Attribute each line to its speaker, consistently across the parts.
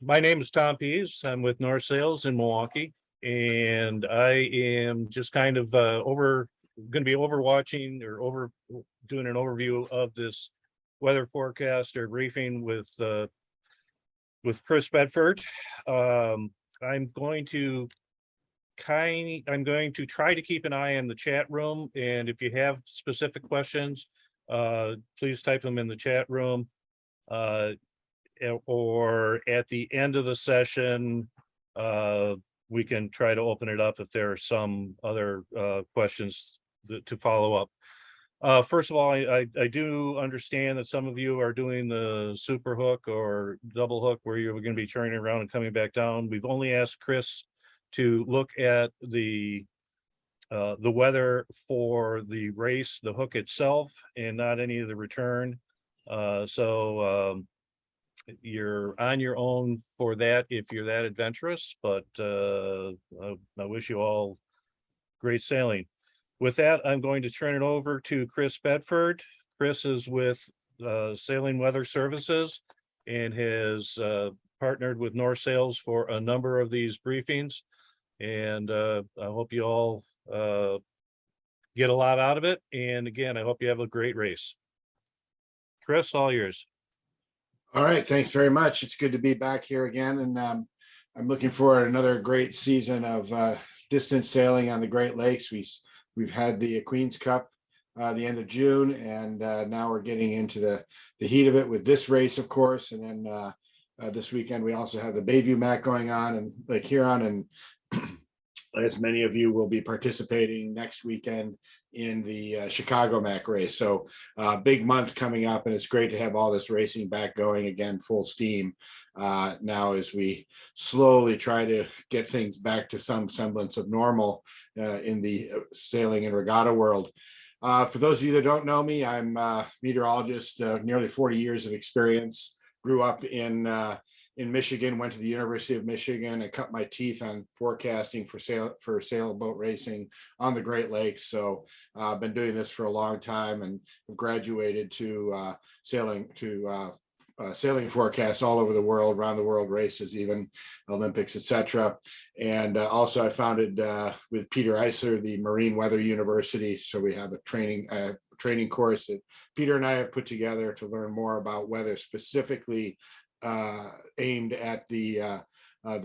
Speaker 1: My name is Tom Pease. I'm with North Sails in Milwaukee, and I am just kind of going to be overwatching or over doing an overview of this weather forecast or briefing with Chris Bedford. Um, I'm going to I'm going to try to keep an eye on the chat room, and if you have specific questions, please type them in the chat room. Or at the end of the session, we can try to open it up if there are some other questions to follow up. First of all, I do understand that some of you are doing the super hook or double hook where you're going to be turning around and coming back down. We've only asked Chris to look at the weather for the race, the hook itself, and not any of the return. So you're on your own for that if you're that adventurous, but I wish you all great sailing. With that, I'm going to turn it over to Chris Bedford. Chris is with Sailing Weather Services and has partnered with North Sails for a number of these briefings. And I hope you all get a lot out of it. And again, I hope you have a great race. Chris, all yours.
Speaker 2: All right, thanks very much. It's good to be back here again, and I'm looking for another great season of distance sailing on the Great Lakes. We've had the Queen's Cup the end of June, and now we're getting into the heat of it with this race, of course, and then this weekend we also have the Bayview Mac going on and Lake Huron, and as many of you will be participating next weekend in the Chicago Mac race. So big month coming up, and it's great to have all this racing back going again, full steam now as we slowly try to get things back to some semblance of normal in the sailing and regatta world. For those of you that don't know me, I'm a meteorologist, nearly 40 years of experience, grew up in Michigan, went to the University of Michigan and cut my teeth on forecasting for sailboat racing on the Great Lakes. So I've been doing this for a long time and graduated to sailing forecasts all over the world, around the world races, even Olympics, etc. And also I founded with Peter Eisler, the Marine Weather University. So we have a training course that Peter and I have put together to learn more about weather, specifically aimed at the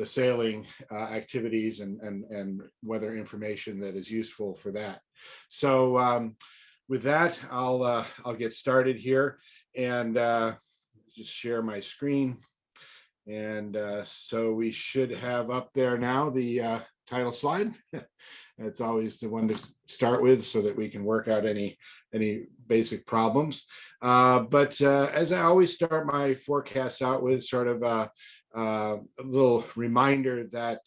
Speaker 2: sailing activities and weather information that is useful for that. So with that, I'll get started here and just share my screen. And so we should have up there now the title slide. It's always the one to start with so that we can work out any basic problems. But as I always start my forecasts out with sort of a little reminder that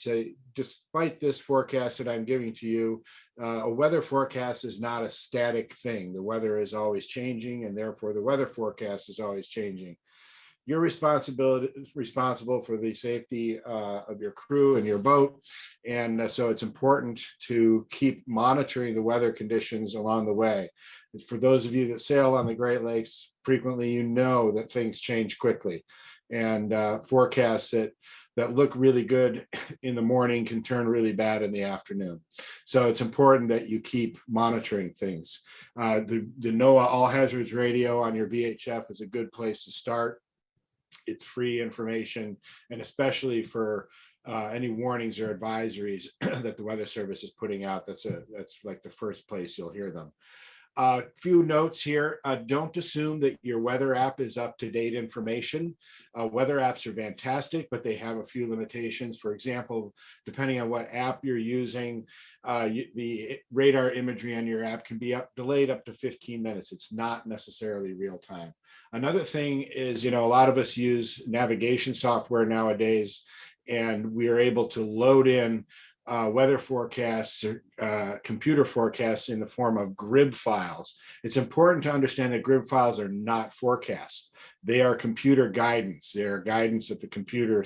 Speaker 2: despite this forecast that I'm giving to you, a weather forecast is not a static thing. The weather is always changing, and therefore the weather forecast is always changing. You're responsible for the safety of your crew and your boat. And so it's important to keep monitoring the weather conditions along the way. For those of you that sail on the Great Lakes frequently, you know that things change quickly, and forecasts that look really good in the morning can turn really bad in the afternoon. So it's important that you keep monitoring things. The NOAA All Hazards Radio on your VHF is a good place to start. It's free information, and especially for any warnings or advisories that the Weather Service is putting out, that's like the first place you'll hear them. A few notes here. Don't assume that your weather app is up-to-date information. Weather apps are fantastic, but they have a few limitations. For example, depending on what app you're using, the radar imagery on your app can be delayed up to 15 minutes. It's not necessarily real time. Another thing is, a lot of us use navigation software nowadays, and we are able to load in weather forecasts, computer forecasts in the form of grid files. It's important to understand that grid files are not forecasts. They are computer guidance. They are guidance that the computer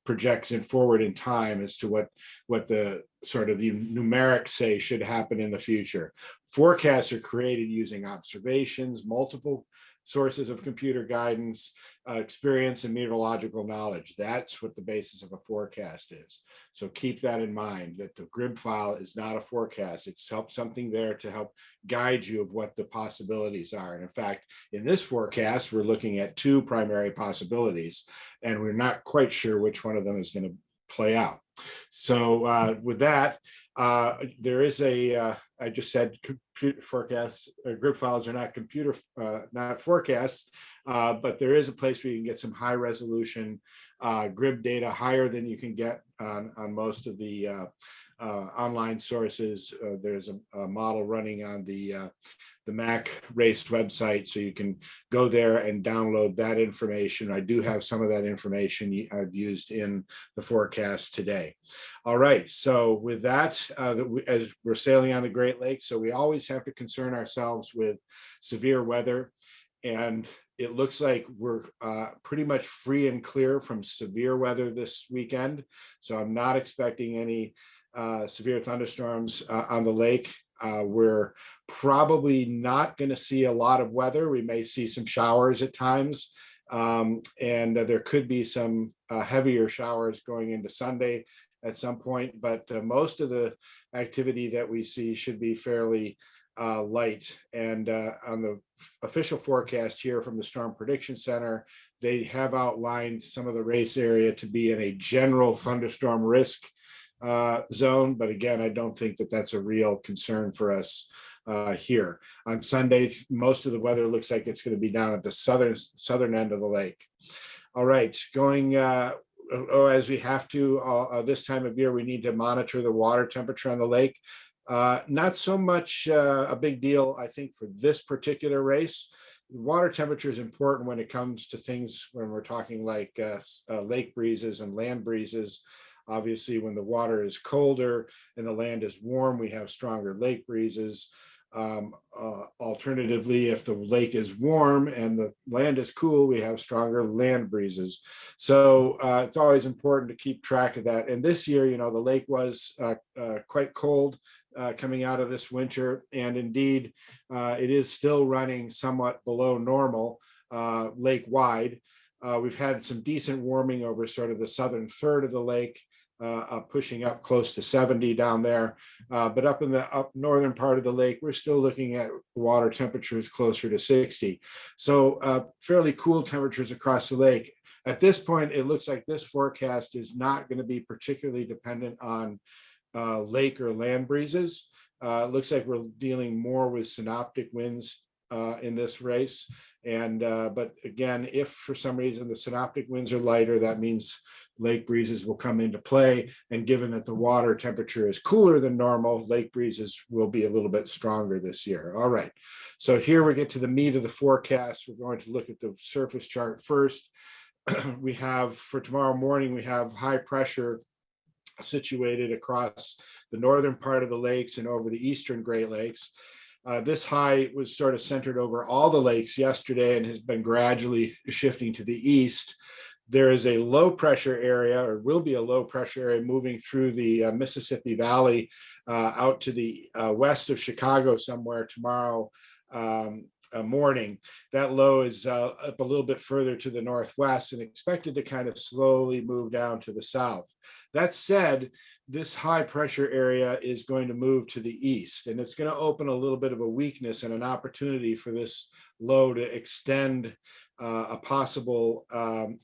Speaker 2: projects forward in time as to what the sort of the numerics say should happen in the future. Forecasts are created using observations, multiple sources of computer guidance, experience, and meteorological knowledge. That's what the basis of a forecast is. So keep that in mind, that the grid file is not a forecast. It's something there to help guide you of what the possibilities are. And in fact, in this forecast, we're looking at two primary possibilities, and we're not quite sure which one of them is going to play out. So with that, there is I just said computer forecasts, grid files are not not forecasts, but there is a place where you can get some high resolution grid data, higher than you can get on most of the online sources. There's a model running on the Mac Race website, so you can go there and download that information. I do have some of that information I've used in the forecast today. All right, so with that, as we're sailing on the Great Lakes, so we always have to concern ourselves with severe weather, and it looks like we're pretty much free and clear from severe weather this weekend. So I'm not expecting any severe thunderstorms on the lake. We're probably not going to see a lot of weather. We may see some showers at times, and there could be some heavier showers going into Sunday at some point, but most of the activity that we see should be fairly light. And on the official forecast here from the Storm Prediction Center, they have outlined some of the race area to be in a general thunderstorm risk zone. But again, I don't think that that's a real concern for us here. On Sunday, most of the weather looks like it's going to be down at the southern end of the lake. All right, going as we have to this time of year, we need to monitor the water temperature on the lake. Not so much a big deal, I think, for this particular race. Water temperature is important when it comes to things when we're talking like lake breezes and land breezes. Obviously, when the water is colder and the land is warm, we have stronger lake breezes. Alternatively, if the lake is warm and the land is cool, we have stronger land breezes. So it's always important to keep track of that. And this year, you know, the lake was quite cold coming out of this winter. And indeed, it is still running somewhat below normal lake-wide. We've had some decent warming over sort of the southern third of the lake, pushing up close to 70 down there. But up in the northern part of the lake, we're still looking at water temperatures closer to 60. So fairly cool temperatures across the lake. At this point, it looks like this forecast is not going to be particularly dependent on lake or land breezes. It looks like we're dealing more with synoptic winds in this race. And but again, if for some reason the synoptic winds are lighter, that means lake breezes will come into play. And given that the water temperature is cooler than normal, lake breezes will be a little bit stronger this year. All right, so here we get to the meat of the forecast. We're going to look at the surface chart first. We have, for tomorrow morning, we have high pressure situated across the northern part of the lakes and over the eastern Great Lakes. This high was sort of centered over all the lakes yesterday and has been gradually shifting to the east. There is a low pressure area, or will be a low pressure area, moving through the Mississippi Valley out to the west of Chicago somewhere tomorrow morning. That low is up a little bit further to the northwest and expected to kind of slowly move down to the south. That said, this high pressure area is going to move to the east, and it's going to open a little bit of a weakness and an opportunity for this low to extend a possible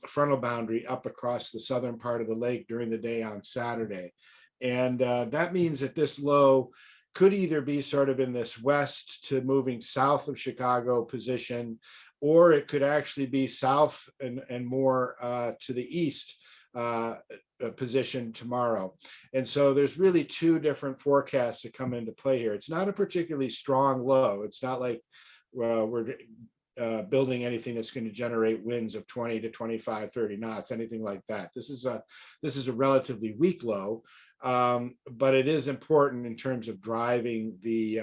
Speaker 2: frontal boundary up across the southern part of the lake during the day on Saturday. And that means that this low could either be sort of in this west to moving south of Chicago position, or it could actually be south and more to the east position tomorrow. And so there's really two different forecasts that come into play here. It's not a particularly strong low. It's not like we're building anything that's going to generate winds of 20 to 25, 30 knots, anything like that. This is a relatively weak low, but it is important in terms of driving the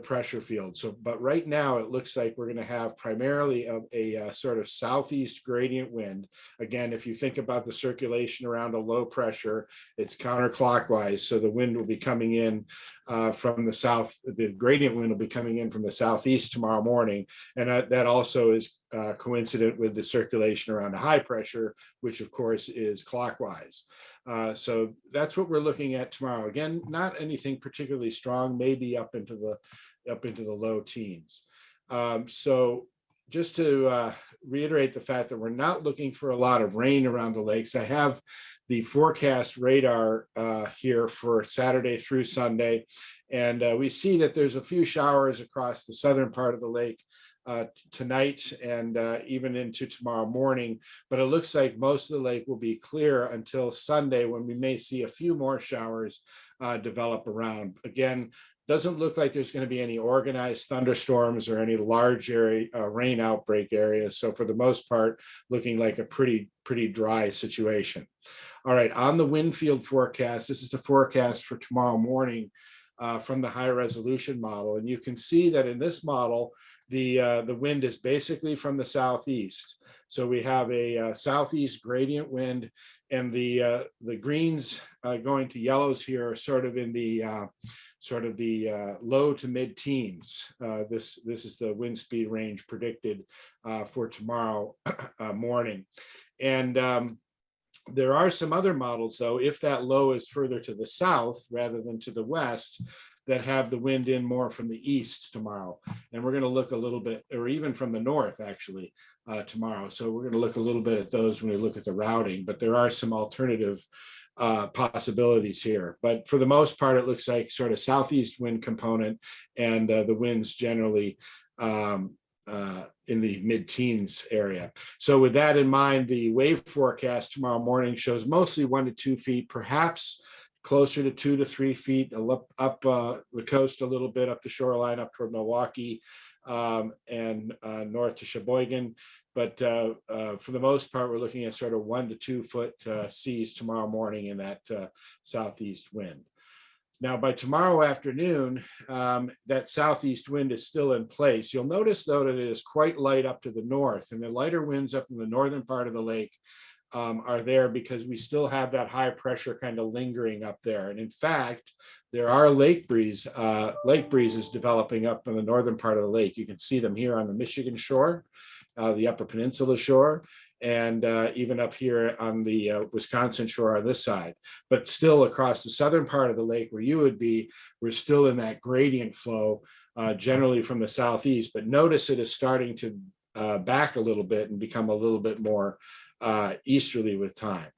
Speaker 2: pressure field. So, but right now it looks like we're going to have primarily a sort of southeast gradient wind. Again, if you think about the circulation around a low pressure, it's counterclockwise. So the wind will be coming in from the south. The gradient wind will be coming in from the southeast tomorrow morning, and that also is coincident with the circulation around a high pressure, which of course is clockwise. So that's what we're looking at tomorrow. Again, not anything particularly strong, maybe up into the low teens. So just to reiterate the fact that we're not looking for a lot of rain around the lakes. I have the forecast radar here for Saturday through Sunday, and we see that there's a few showers across the southern part of the lake tonight and even into tomorrow morning, but it looks like most of the lake will be clear until Sunday, when we may see a few more showers develop around. Again, doesn't look like there's going to be any organized thunderstorms or any large area rain outbreak areas. So for the most part, looking like a pretty dry situation. All right, on the wind field forecast, this is the forecast for tomorrow morning from the high resolution model. And you can see that in this model, the wind is basically from the southeast. So we have a southeast gradient wind, and the greens going to yellows here are sort of in the low to mid teens. This is the wind speed range predicted for tomorrow morning. And there are some other models, though, if that low is further to the south rather than to the west, that have the wind in more from the east tomorrow. And we're going to look a little bit, or even from the north, actually, tomorrow. So we're going to look a little bit at those when we look at the routing, but there are some alternative possibilities here. But for the most part, it looks like sort of southeast wind component, and the winds generally in the mid-teens area. So with that in mind, the wave forecast tomorrow morning shows mostly 1 to 2 feet, perhaps closer to 2 to 3 feet up the coast a little bit, up the shoreline, up toward Milwaukee and north to Sheboygan. But for the most part, we're looking at sort of 1 to 2 foot seas tomorrow morning in that southeast wind. Now, by tomorrow afternoon, that southeast wind is still in place. You'll notice, though, that it is quite light up to the north, and the lighter winds up in the northern part of the lake are there because we still have that high pressure kind of lingering up there. And in fact, there are lake breezes developing up in the northern part of the lake. You can see them here on the Michigan shore, the Upper Peninsula shore, and even up here on the Wisconsin shore on this side. But still across the southern part of the lake where you would be, we're still in that gradient flow, generally from the southeast. But notice it is starting to back a little bit and become a little bit more easterly with time.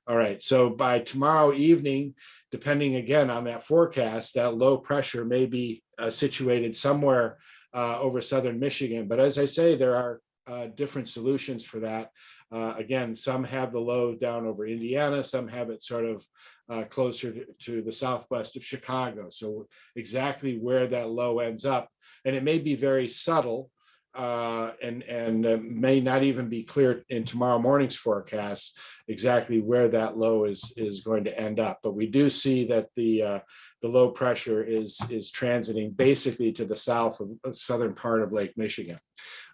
Speaker 2: All right, so by tomorrow evening, depending again on that forecast, that low pressure may be situated somewhere over southern Michigan. But as I say, there are different solutions for that. Again, some have the low down over Indiana, some have it sort of closer to the southwest of Chicago. So exactly where that low ends up, and it may be very subtle, and may not even be clear in tomorrow morning's forecast exactly where that low is going to end up. But we do see that the low pressure is transiting basically to the south of southern part of Lake Michigan.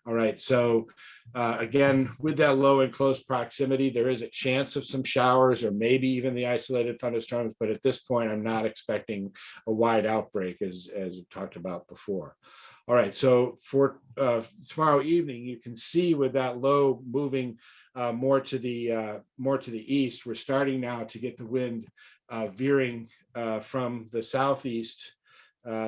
Speaker 2: All right, so again, with that low in close proximity, there is a chance of some showers or maybe even the isolated thunderstorms, but at this point, I'm not expecting a wide outbreak as we talked about before. All right, so for tomorrow evening, you can see with that low moving more to the east, we're starting now to get the wind veering from the southeast,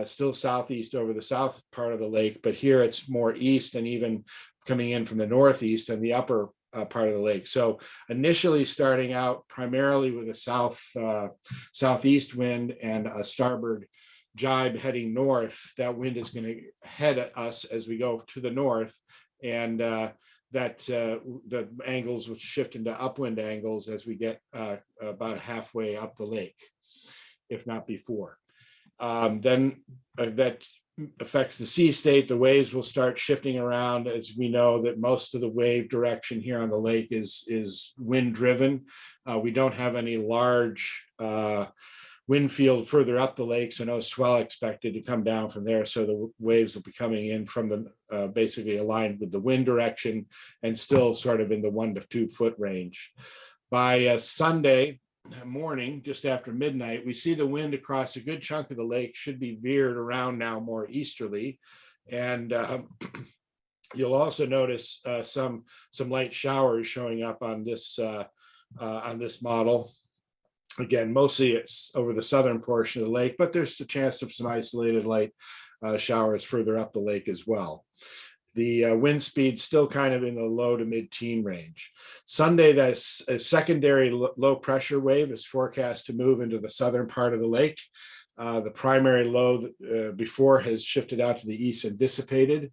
Speaker 2: still southeast over the south part of the lake, but here it's more east and even coming in from the northeast and the upper part of the lake. So initially starting out primarily with a southeast wind and a starboard jibe heading north. That wind is going to head at us as we go to the north, and the angles will shift into upwind angles as we get about halfway up the lake, if not before. Then that affects the sea state. The waves will start shifting around, as we know that most of the wave direction here on the lake is wind driven. We don't have any large wind field further up the lake, so no swell expected to come down from there. So the waves will be coming in from the basically aligned with the wind direction and still sort of in the 1 to 2 foot range. By Sunday morning, just after midnight, we see the wind across a good chunk of the lake should be veered around now more easterly. And You'll also notice some light showers showing up on this model. Again, mostly it's over the southern portion of the lake, but there's a chance of some isolated light showers further up the lake as well. The wind speed still kind of in the low to mid-teen range. Sunday, that's a secondary low pressure wave is forecast to move into the southern part of the lake. The primary low before has shifted out to the east and dissipated.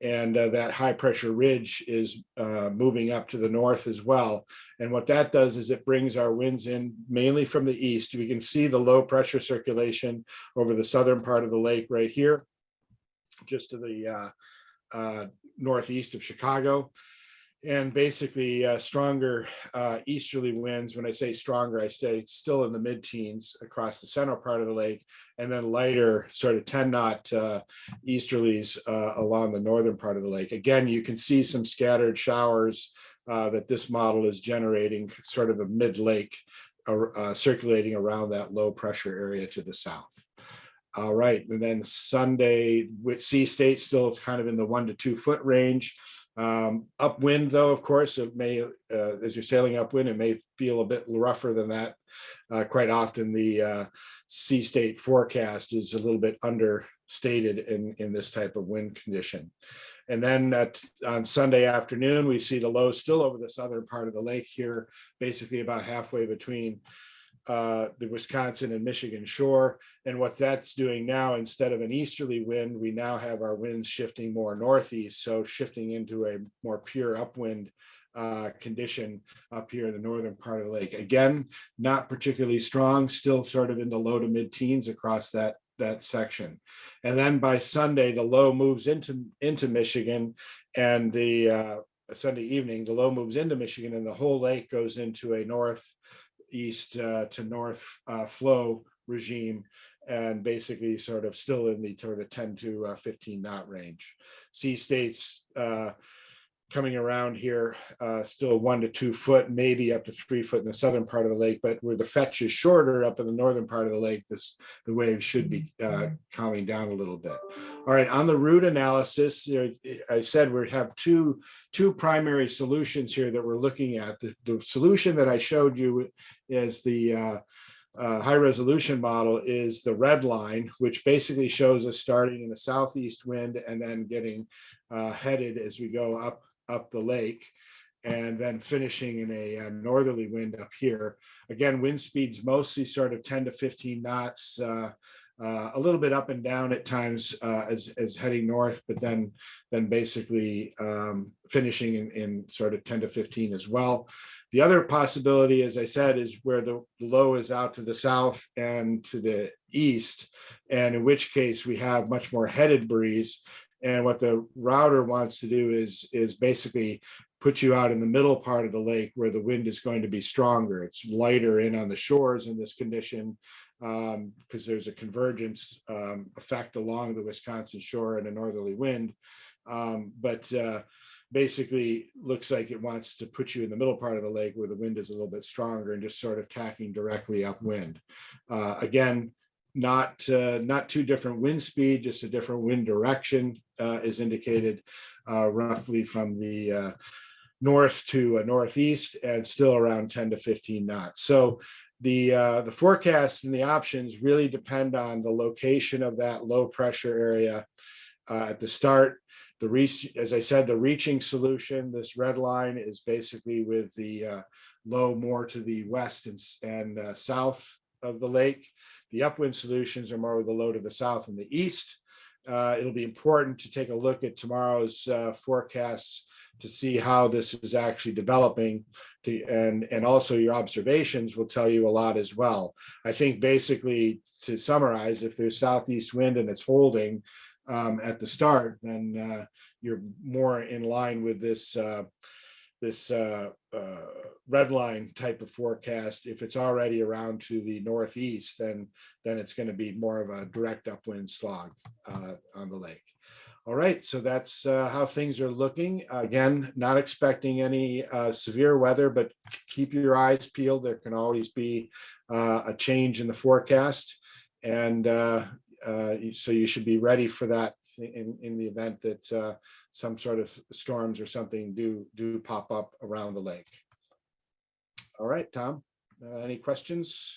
Speaker 2: And that high pressure ridge is moving up to the north as well. And what that does is it brings our winds in mainly from the east. We can see the low pressure circulation over the southern part of the lake right here, just to the northeast of Chicago. And basically stronger easterly winds. When I say stronger, I say still in the mid-teens across the central part of the lake, and then lighter sort of 10-knot easterlies along the northern part of the lake. Again, you can see some scattered showers that this model is generating, sort of a mid-lake circulating around that low pressure area to the south. All right, and then Sunday, with sea state still kind of in the 1 to 2 foot range. Upwind, though, of course, it may, as you're sailing upwind, it may feel a bit rougher than that. Quite often, the sea state forecast is a little bit understated in this type of wind condition. And then on Sunday afternoon, we see the low still over the southern part of the lake here, basically about halfway between the Wisconsin and Michigan shore. And what that's doing now, instead of an easterly wind, we now have our winds shifting more northeast, so shifting into a more pure upwind condition up here in the northern part of the lake. Again, not particularly strong, still sort of in the low to mid-teens across that section. And then by Sunday, the low moves into Michigan, and the Sunday evening, the low moves into Michigan, and the whole lake goes into a northeast to north flow regime, and basically sort of still in the sort of 10 to 15 knot range. Sea states coming around here, still 1 to 2 foot, maybe up to 3 foot in the southern part of the lake, but where the fetch is shorter up in the northern part of the lake, the waves should be calming down a little bit. All right, on the route analysis, I said we have two primary solutions here that we're looking at. The solution that I showed you is the high resolution model is the red line, which basically shows us starting in a southeast wind and then getting headed as we go up the lake, and then finishing in a northerly wind up here. Again, wind speeds mostly sort of 10 to 15 knots, a little bit up and down at times as heading north, but then basically finishing in sort of 10 to 15 as well. The other possibility, as I said, is where the low is out to the south and to the east, and in which case we have much more headed breeze. And what the router wants to do is basically put you out in the middle part of the lake where the wind is going to be stronger. It's lighter in on the shores in this condition because there's a convergence effect along the Wisconsin shore and a northerly wind. But basically looks like it wants to put you in the middle part of the lake where the wind is a little bit stronger and just sort of tacking directly upwind. Again, not too different wind speed, just a different wind direction is indicated roughly from the north to northeast, and still around 10 to 15 knots. So the forecasts and the options really depend on the location of that low pressure area at the start. As I said, the reaching solution, this red line, is basically with the low more to the west and south of the lake. The upwind solutions are more with the low to the south and the east. It'll be important to take a look at tomorrow's forecasts to see how this is actually developing, and also your observations will tell you a lot as well. I think basically, to summarize, if there's southeast wind and it's holding at the start, then you're more in line with this red line type of forecast. If it's already around to the northeast, then it's going to be more of a direct upwind slog on the lake. All right, so that's how things are looking. Again, not expecting any severe weather, but keep your eyes peeled. There can always be a change in the forecast, and so you should be ready for that in the event that some sort of storms or something do pop up around the lake. All right, Tom, any questions?